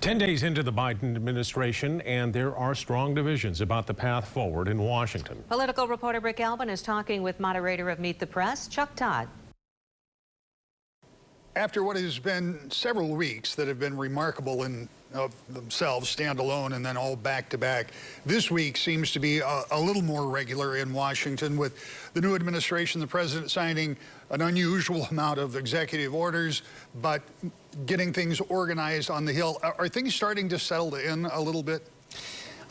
10 days into the Biden administration, and there are strong divisions about the path forward in Washington. Political reporter Rick Alvin is talking with moderator of Meet the Press, Chuck Todd. After what has been several weeks that have been remarkable in of themselves, standalone and then all back-to-back, this week seems to be a little more regular in Washington, with the new administration, the president signing an unusual amount of executive orders, but getting things organized on the Hill. Are things starting to settle in a little bit?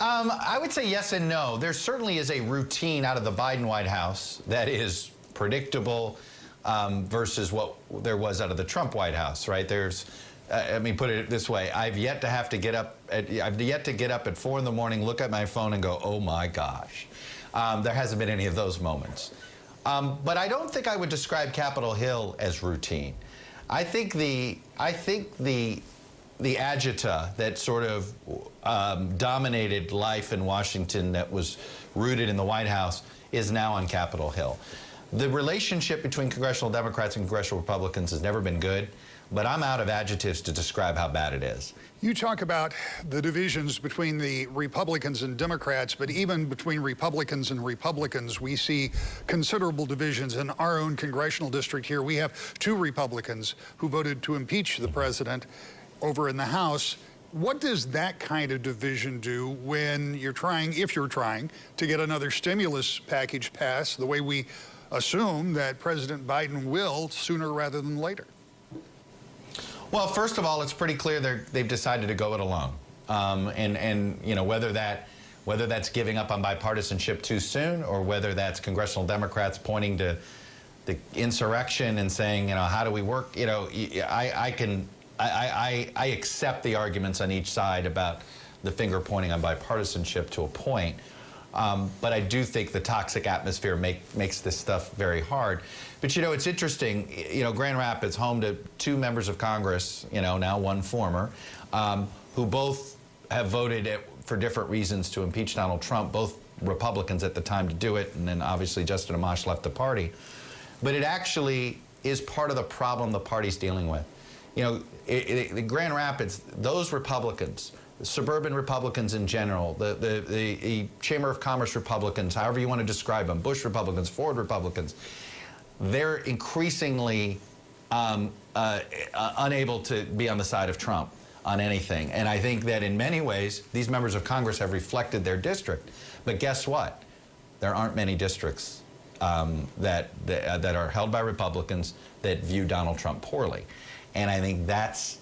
I would say yes and no. There certainly is a routine out of the Biden White House that is predictable versus what there was out of the Trump White House, right? There's, I mean, put it this way: I've yet to have to get up. I've yet to get up at 4 in the morning, look at my phone, and go, "Oh my gosh." There hasn't been any of those moments. But I don't think I would describe Capitol Hill as routine. I think the agita that sort of dominated life in Washington, that was rooted in the White House, is now on Capitol Hill. The relationship between congressional Democrats and congressional Republicans has never been good, but I'm out of adjectives to describe how bad it is. You talk about the divisions between the Republicans and Democrats, but even between Republicans and Republicans, we see considerable divisions. In our own congressional district here, we have 2 Republicans who voted to impeach the president over in the House. What does that kind of division do when you're trying, if you're trying, to get another stimulus package passed, the way we assume that President Biden will, sooner rather than later? Well, first of all, it's pretty clear they've decided to go it alone, and you know, whether that's giving up on bipartisanship too soon, or whether that's congressional Democrats pointing to the insurrection and saying, you know, how do we work? You know, I accept the arguments on each side about the finger pointing on bipartisanship to a point. But I do think the toxic atmosphere makes this stuff very hard. But, you know, it's interesting, you know, Grand Rapids, home to 2 members of Congress, you know, now 1 former, who both have voted for different reasons to impeach Donald Trump, both Republicans at the time to do it, and then obviously Justin Amash left the party. But it actually is part of the problem the party's dealing with. You know, the Grand Rapids, those Republicans, suburban Republicans in general, the Chamber of Commerce Republicans, however you want to describe them, Bush Republicans, Ford Republicans, they're increasingly unable to be on the side of Trump on anything. And I think that in many ways, these members of Congress have reflected their district. But guess what? There aren't many districts that are held by Republicans that view Donald Trump poorly. And I think that's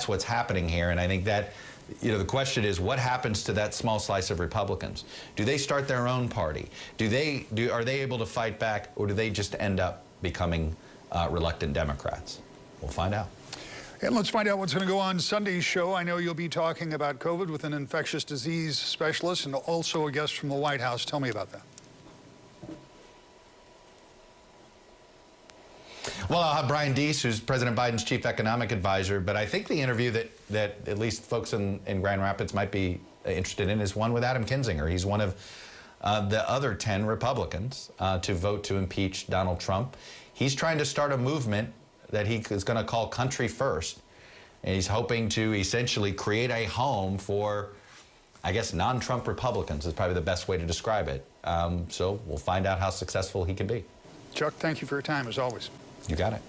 what's happening here. And I think that, you know, the question is, what happens to that small slice of Republicans? Do they start their own party? Are they able to fight back, or do they just end up becoming reluctant Democrats? We'll find out. And let's find out what's going to go on Sunday's show. I know you'll be talking about COVID with an infectious disease specialist and also a guest from the White House. Tell me about that. Well, I'll have Brian Deese, who's President Biden's chief economic advisor, but I think the interview that at least folks in Grand Rapids might be interested in is one with Adam Kinzinger. He's one of the other 10 Republicans to vote to impeach Donald Trump. He's trying to start a movement that he is going to call Country First, and he's hoping to essentially create a home for, I guess, non-Trump Republicans is probably the best way to describe it. So we'll find out how successful he can be. Chuck, thank you for your time, as always. You got it.